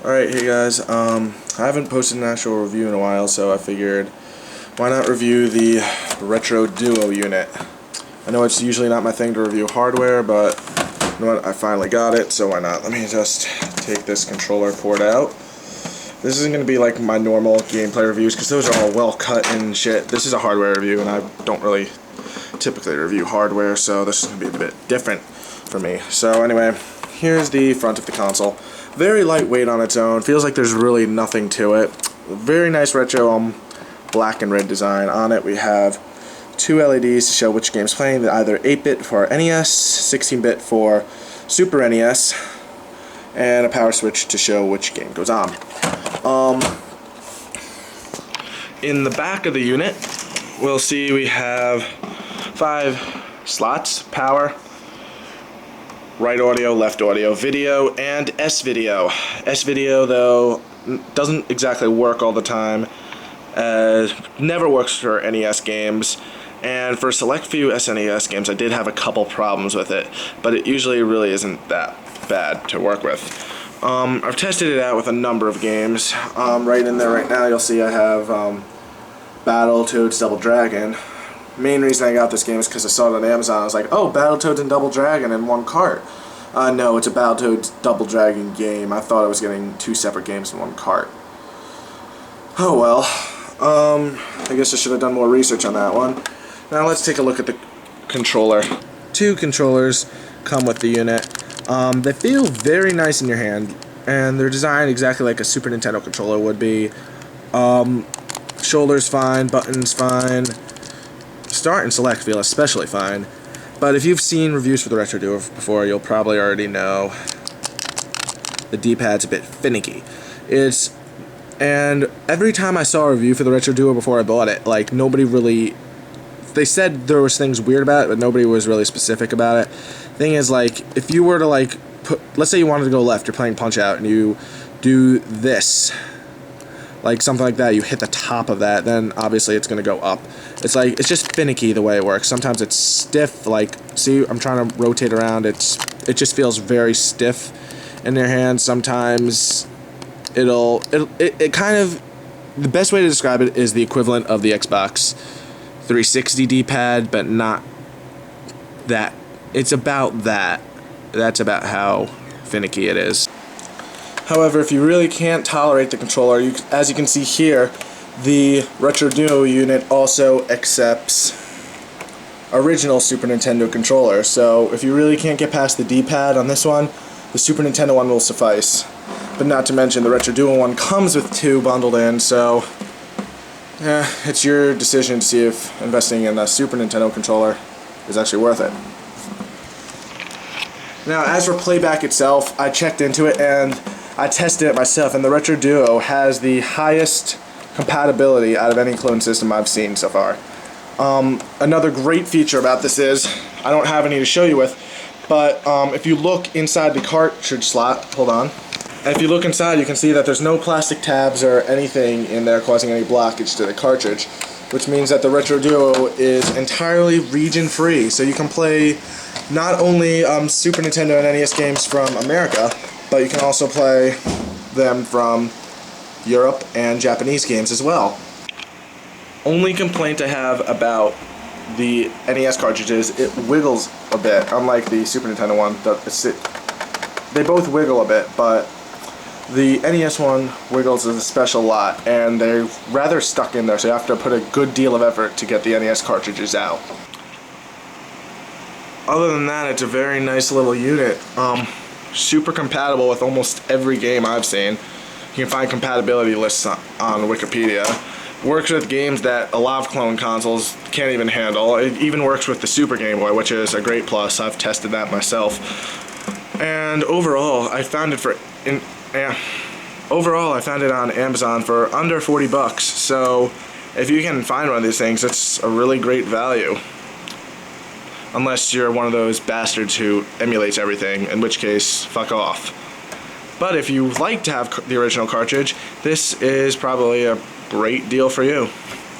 Alright, hey guys, I haven't posted an actual review in a while, so I figured, why not review the Retro Duo unit? I know it's usually not my thing to review hardware, but you know what, I finally got it, so why not? Let me just take this controller port out. This isn't going to be like my normal gameplay reviews, because those are all well cut and shit. This is a hardware review, and I don't really typically review hardware, so this is going to be a bit different for me. So anyway, here's the front of the console. Very lightweight on its own, feels like there's really nothing to it. Very nice retro black and red design on it. We have two LEDs to show which game's playing, either 8-bit for NES, 16-bit for Super NES, and a power switch to show which game goes on. In the back of the unit, we'll see we have 5 slots: power, right audio, left audio, video, and S-video. S-video, though, doesn't exactly work all the time. Never works for NES games, and for a select few SNES games I did have a couple problems with it, but it usually really isn't that bad to work with. I've tested it out with a number of games. Right in there right now you'll see I have Battletoads Double Dragon. Main reason I got this game is because I saw it on Amazon. I was like, oh, Battletoads and Double Dragon in one cart. No, it's a Battletoads Double Dragon game. I thought I was getting 2 separate games in one cart. Oh well. I guess I should have done more research on that one. Now let's take a look at the controller. 2 controllers come with the unit. They feel very nice in your hand, and they're designed exactly like a Super Nintendo controller would be. Shoulders fine, buttons fine. Start and select feel especially fine, but if you've seen reviews for the Retro Duo before, you'll probably already know the D-pad's a bit finicky. And every time I saw a review for the Retro Duo before I bought it, like, nobody really, they said there was things weird about it, but nobody was really specific about it. Thing is, like, if you were to, like, let's say you wanted to go left, you're playing Punch-Out, and you do this, like something like that, you hit the top of that, then obviously it's going to go up. It's like, it's just finicky the way it works. Sometimes it's stiff, like, see, I'm trying to rotate around, it just feels very stiff in your hand. Sometimes it kind of, the best way to describe it is the equivalent of the Xbox 360 D-pad, but not that. It's about that. That's about how finicky it is. However, if you really can't tolerate the controller, as you can see here, the Retro Duo unit also accepts original Super Nintendo controller. So if you really can't get past the D-pad on this one, the Super Nintendo one will suffice. But not to mention, the Retro Duo one comes with 2 bundled in, so it's your decision to see if investing in a Super Nintendo controller is actually worth it. Now, as for playback itself, I checked into it and I tested it myself, and the Retro Duo has the highest compatibility out of any clone system I've seen so far. Another great feature about this is, I don't have any to show you with, but if you look inside the cartridge slot, hold on, and if you look inside, you can see that there's no plastic tabs or anything in there causing any blockage to the cartridge, which means that the Retro Duo is entirely region-free, so you can play not only Super Nintendo and NES games from America, but you can also play them from Europe and Japanese games as well. Only complaint I have about the NES cartridges, it wiggles a bit, unlike the Super Nintendo one. They both wiggle a bit, but the NES one wiggles a special lot, and they're rather stuck in there, so you have to put a good deal of effort to get the NES cartridges out. Other than that, it's a very nice little unit. Super compatible with almost every game I've seen. You can find compatibility lists on Wikipedia. Works with games that a lot of clone consoles can't even handle. It even works with the Super Game Boy, which is a great plus. I've tested that myself. And overall, I found it on Amazon for under 40 bucks. So if you can find one of these things, it's a really great value. Unless you're one of those bastards who emulates everything, in which case, fuck off. But if you like to have the original cartridge, this is probably a great deal for you.